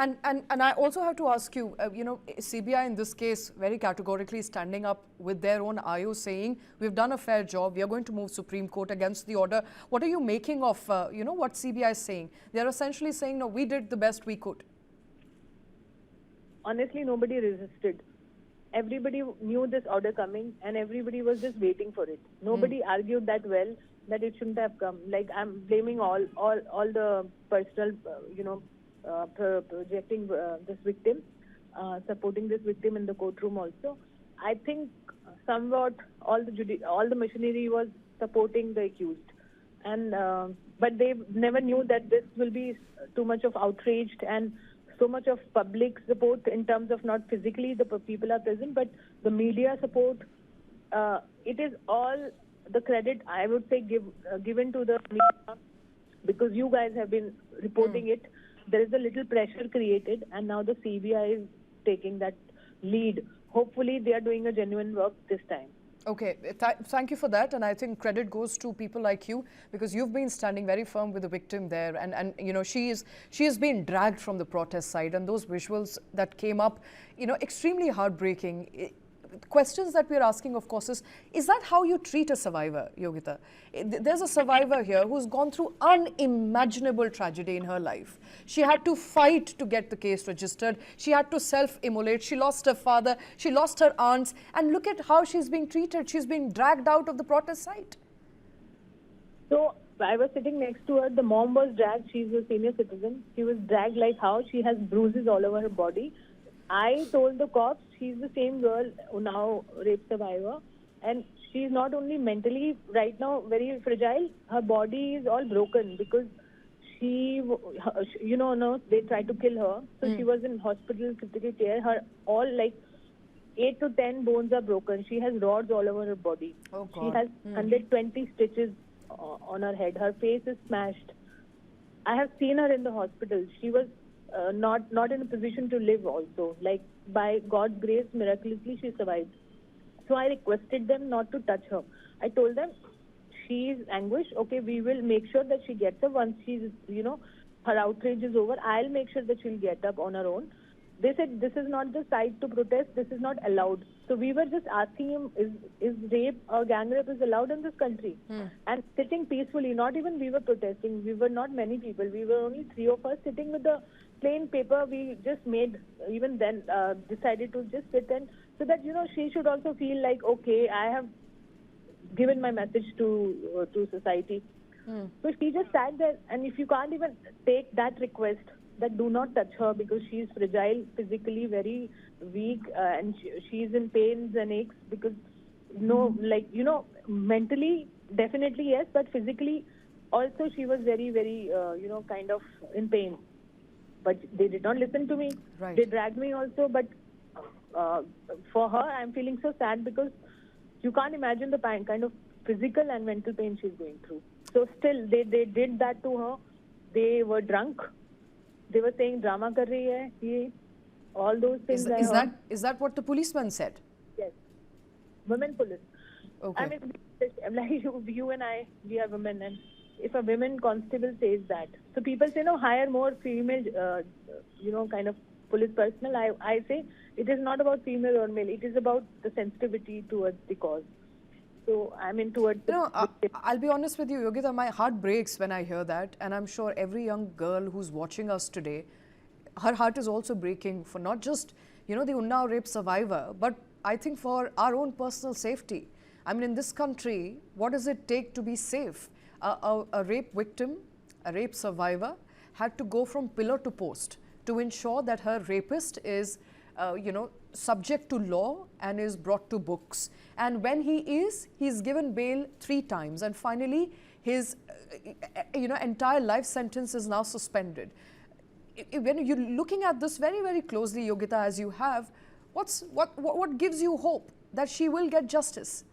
And I also have to ask you, you know, CBI in this case very categorically standing up with their own IO saying, we've done a fair job, we are going to move Supreme Court against the order. What are you making of, you know, what CBI is saying? They're essentially saying, no, we did the best we could. Honestly, nobody resisted. Everybody knew this order coming and everybody was just waiting for it. Nobody argued that well that it shouldn't have come. Like, I'm blaming all the personal, projecting this victim, supporting this victim in the courtroom also. I think somewhat all the machinery was supporting the accused. And but they never knew that this will be too much of outraged and so much of public support in terms of not physically the people are present, but the media support. It is all the credit, I would say, given to the media, because you guys have been reporting it. There is a little pressure created, and now the CBI is taking that lead. Hopefully, they are doing a genuine work this time. Okay, thank you for that, and I think credit goes to people like you, because you've been standing very firm with the victim there, and you know, she has been dragged from the protest side, and those visuals that came up, you know, extremely heartbreaking. Questions that we're asking, of course, is that how you treat a survivor, Yogita? There's a survivor here who's gone through unimaginable tragedy in her life. She had to fight to get the case registered. She had to self-immolate. She lost her father. She lost her aunts. And look at how she's being treated. She's being dragged out of the protest site. So I was sitting next to her. The mom was dragged. She's a senior citizen. She was dragged like how? She has bruises all over her body. I told the cops she's the same girl, Unnao rape survivor, and she's not only mentally right now very fragile, her body is all broken because she, you know, they tried to kill her. So she was in hospital, critical care. Her all like 8 to 10 bones are broken. She has rods all over her body. Oh, God. She has 120 stitches on her head. Her face is smashed. I have seen her in the hospital. She was not in a position to live also. Like, by God's grace, miraculously, she survived. So I requested them not to touch her. I told them, she is anguished. Okay, we will make sure that she gets up once she's, you know, her outrage is over. I'll make sure that she'll get up on her own. They said, this is not the site to protest. This is not allowed. So we were just asking him, is rape or gang rape is allowed in this country? And sitting peacefully, not even we were protesting. We were not many people. We were only 3 of us sitting with the plain paper. We just made, even then, decided to just sit and, so that, you know, she should also feel like, okay, I have given my message to society. So she just sat there, and if you can't even take that request, that do not touch her because she is fragile, physically very weak, and she is in pains and aches because, no, like, you know, mentally, definitely yes, but physically also she was very, very, you know, kind of in pain. But they did not listen to me. Right. They dragged me also, but for her, I'm feeling so sad because you can't imagine the kind of physical and mental pain she's going through. So still, they did that to her. They were drunk. They were saying drama kar rahi hai, ye, all those things. Is that what the policeman said? Yes. Women police. Okay. I mean, like you and I, we are women, and if a women constable says that, so people say, no, hire more female, you know, kind of police personnel. I say it is not about female or male. It is about the sensitivity towards the cause. So, I mean, towards... You know, I'll be honest with you, Yogita, my heart breaks when I hear that. And I'm sure every young girl who's watching us today, her heart is also breaking for not just, you know, the Unnao rape survivor, but I think for our own personal safety. I mean, in this country, what does it take to be safe? A rape victim, a rape survivor, had to go from pillar to post to ensure that her rapist is, you know, subject to law and is brought to books. And when he's given bail 3 times, and finally his, you know, entire life sentence is now suspended. When you're looking at this very, very closely, Yogita, as you have, what gives you hope that she will get justice?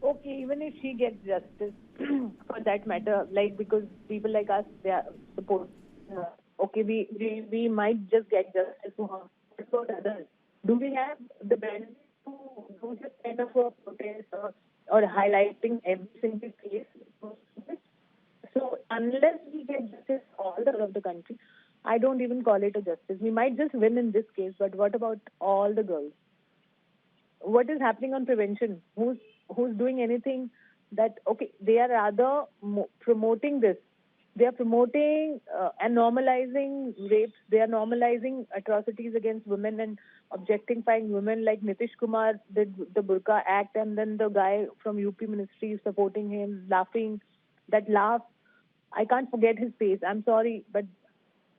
Okay, even if she gets justice, for that matter, like, because people like us, they are support. Okay, we might just get justice to her. But for others, do we have the benefit to do just kind of a protest or highlighting every single case? So unless we get justice all over the country, I don't even call it a justice. We might just win in this case, but what about all the girls? What is happening on prevention? Who's doing anything that, okay, they are rather promoting this. They are promoting and normalizing rapes. They are normalizing atrocities against women and objectifying women, like Nitish Kumar did the Burqa Act, and then the guy from UP Ministry supporting him, laughing. That laugh, I can't forget his face. I'm sorry, but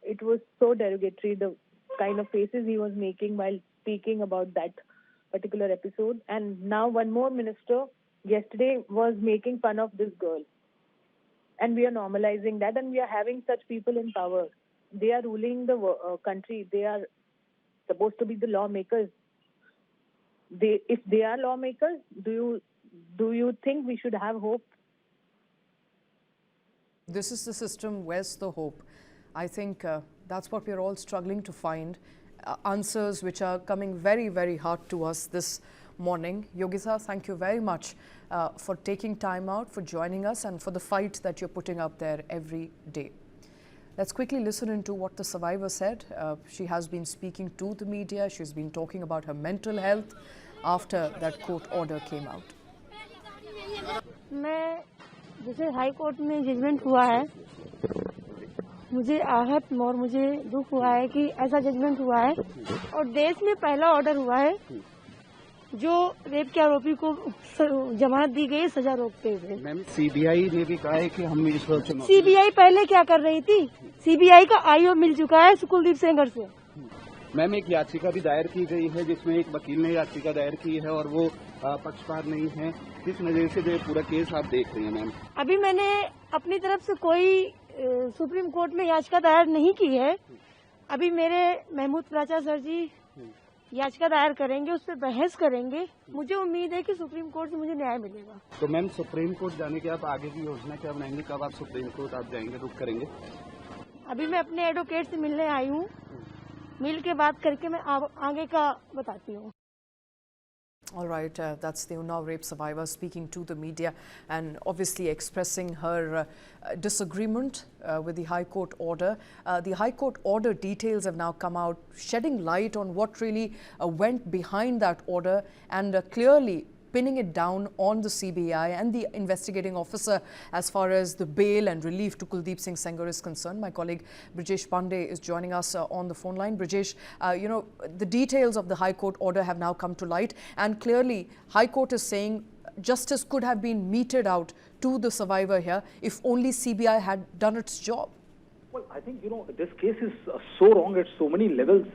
it was so derogatory, the kind of faces he was making while speaking about that particular episode. And now one more minister yesterday was making fun of this girl. And we are normalizing that, and we are having such people in power. They are ruling the country. They are supposed to be the lawmakers. If they are lawmakers, do you think we should have hope? This is the system. Where's the hope? I think that's what we're all struggling to find. Answers which are coming very, very hard to us this morning. Yogita, thank you very much for taking time out, for joining us, and for the fight that you're putting up there every day. Let's quickly listen into what the survivor said. She has been speaking to the media. She's been talking about her mental health after that court order came out. मैं जैसे high court में judgement हुआ है, मुझे आहत और मुझे दुख हुआ है कि ऐसा जजमेंट हुआ है और देश में पहला ऑर्डर हुआ है जो रेप के आरोपी को जमानत दी गई सजा रोकते हुए। मैम, सीबीआई ने भी कहा है कि हम इस वक्त सीबीआई पहले क्या कर रही थी? सीबीआई का आईओ मिल चुका है कुलदीप सेंगर से। मैम, एक याचिका भी दायर की गई है जिसमें एक वकील ने याचिका दायर की है और वो पक्षकार नहीं है। किस नजर से जो पूरा केस आप देख रही हैं मैम? अभी मैंने अपनी तरफ से कोई सुप्रीम कोर्ट में याचिका दायर नहीं की है। अभी मेरे महमूद प्राचा सर जी याचिका दायर करेंगे, उस पर बहस करेंगे। मुझे उम्मीद है कि सुप्रीम कोर्ट से मुझे न्याय मिलेगा। तो मैम, सुप्रीम कोर्ट जाने के आप आगे की योजना क्या बनाएंगे? कब आप सुप्रीम कोर्ट आप जाएंगे, रुक करेंगे? अभी मैं अपने एडवोकेट से मिलने आई हूँ, मिल के बात करके मैं आगे का बताती हूँ। All right, that's the Unnao rape survivor speaking to the media and obviously expressing her disagreement with the High Court order. The High Court order details have now come out, shedding light on what really went behind that order and clearly pinning it down on the CBI and the investigating officer as far as the bail and relief to Kuldeep Singh Sengar is concerned. My colleague Brijesh Pandey is joining us on the phone line. Brijesh, you know, the details of the High Court order have now come to light, and clearly High Court is saying justice could have been meted out to the survivor here if only CBI had done its job. Well, I think, you know, this case is so wrong at so many levels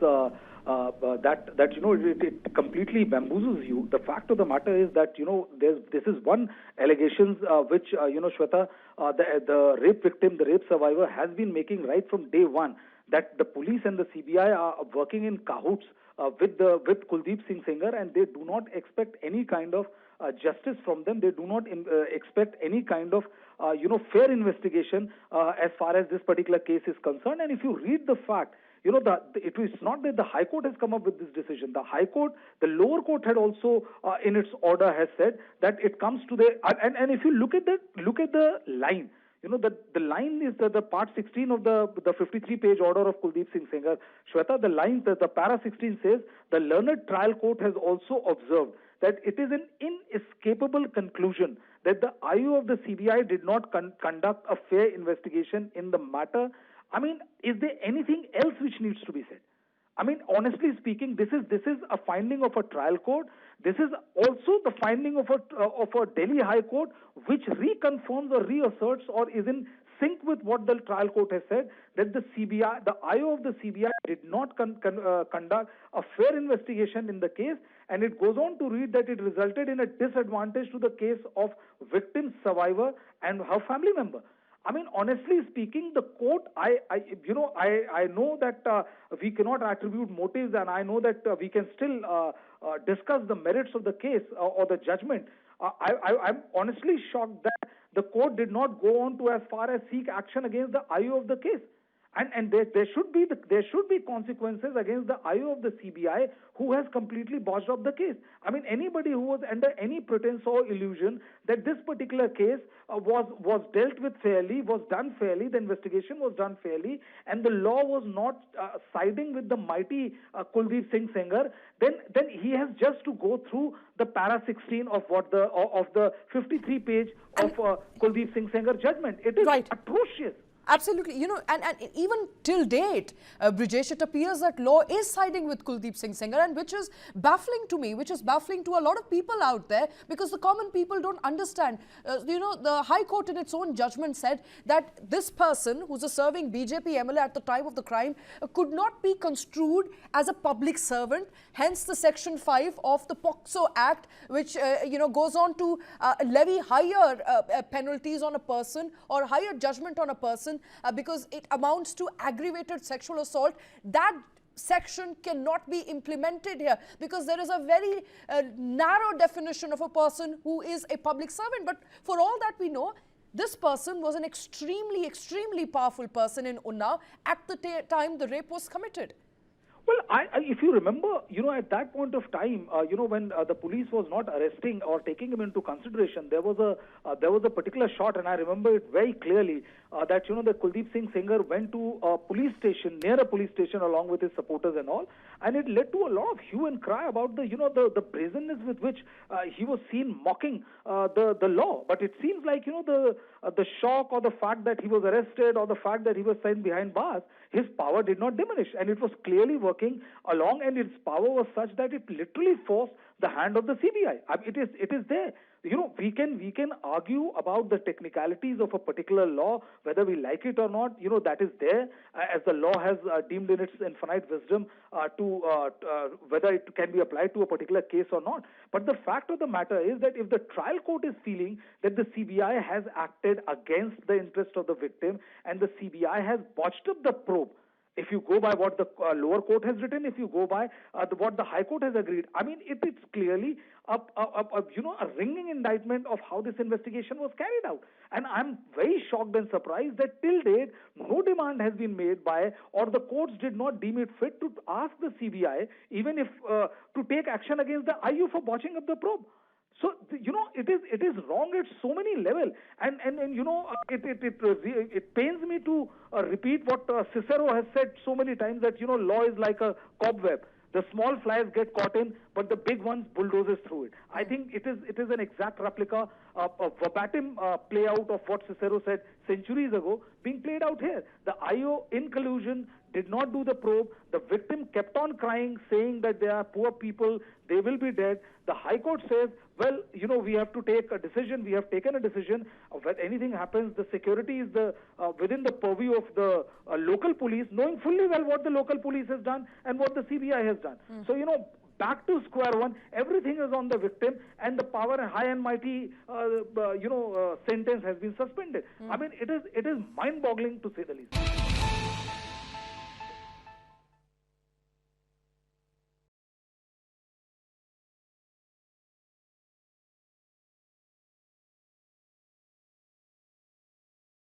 that you know, it completely bamboozles you. The fact of the matter is that, you know, this is one allegation which you know, Shweta, the rape victim, the rape survivor has been making right from day one, that the police and the CBI are working in cahoots with Kuldeep Singh Sengar, and they do not expect any kind of justice from them. They do not expect any kind of you know, fair investigation as far as this particular case is concerned. And if you read the fact, you know, it is not that the High Court has come up with this decision. The High Court, the lower court had also, in its order, has said that it comes to the and if you look at the line, you know, the line is the part 16 of the 53-page order of Kuldeep Singh Sengar. Shweta, the line, the para 16 says, the learned trial court has also observed that it is an inescapable conclusion that the IO of the CBI did not conduct a fair investigation in the matter. I mean, is there anything else which needs to be said? I mean, honestly speaking, this is a finding of a trial court. This is also the finding of a Delhi High Court, which reconfirms or reasserts or is in sync with what the trial court has said, that the CBI, the IO of the CBI did not conduct a fair investigation in the case, and it goes on to read that it resulted in a disadvantage to the case of victim, survivor, and her family member. I mean, honestly speaking, the court, I know that we cannot attribute motives, and I know that we can still discuss the merits of the case or the judgment. I'm honestly shocked that the court did not go on to as far as seek action against the IO of the case. And there should be consequences against the IO of the CBI who has completely botched up the case. I mean, anybody who was under any pretense or illusion that this particular case was dealt with fairly, was done fairly, the investigation was done fairly, and the law was not siding with the mighty Kuldeep Singh Sengar, then he has just to go through the para 16 of the 53 page of Kuldeep Singh Sengar judgment. It is atrocious. Absolutely. You know, and even till date, Brijesh, it appears that law is siding with Kuldeep Singh Sengar, and which is baffling to me, which is baffling to a lot of people out there, because the common people don't understand. You know, the High Court in its own judgment said that this person, who's a serving BJP MLA at the time of the crime, could not be construed as a public servant. Hence the Section 5 of the POSCO Act, which, you know, goes on to levy higher penalties on a person or higher judgment on a person because it amounts to aggravated sexual assault. That section cannot be implemented here because there is a very narrow definition of a person who is a public servant. But for all that we know, this person was an extremely, extremely powerful person in Unnao at the time the rape was committed. Well, if you remember, you know, at that point of time, you know, when the police was not arresting or taking him into consideration, there was a particular shot, and I remember it very clearly, that, you know, the Kuldeep Singh Sengar went to a police station, near a police station, along with his supporters and all, and it led to a lot of hue and cry about the, you know, the brazenness with which he was seen mocking the law. But it seems like, you know, the shock or the fact that he was arrested or the fact that he was sent behind bars, his power did not diminish, and it was clearly working along, and its power was such that it literally forced the hand of the CBI. It is there. You know, we can argue about the technicalities of a particular law, whether we like it or not. You know, that is there, as the law has deemed in its infinite wisdom to whether it can be applied to a particular case or not. But the fact of the matter is that if the trial court is feeling that the CBI has acted against the interest of the victim and the CBI has botched up the probe, if you go by what the lower court has written, if you go by what the High Court has agreed, I mean, it's clearly you know, a ringing indictment of how this investigation was carried out. And I'm very shocked and surprised that till date, no demand has been made by, or the courts did not deem it fit to ask the CBI, even if to take action against the IU for botching up the probe. So, you know, it is wrong at so many levels, and you know, it pains me to repeat what Cicero has said so many times, that, you know, law is like a cobweb. The small flies get caught in, but the big ones bulldozes through it. I think it is an exact replica, a verbatim play out of what Cicero said centuries ago being played out here. The IO, in collusion, did not do the probe. The victim kept on crying, saying that they are poor people, they will be dead. The High Court says, well, you know, we have to take a decision. We have taken a decision. When anything happens, the security is within the purview of the local police, knowing fully well what the local police has done and what the CBI has done. So, you know, back to square one, everything is on the victim, and the power and high and mighty, you know, sentence has been suspended. I mean, it is mind-boggling, to say the least.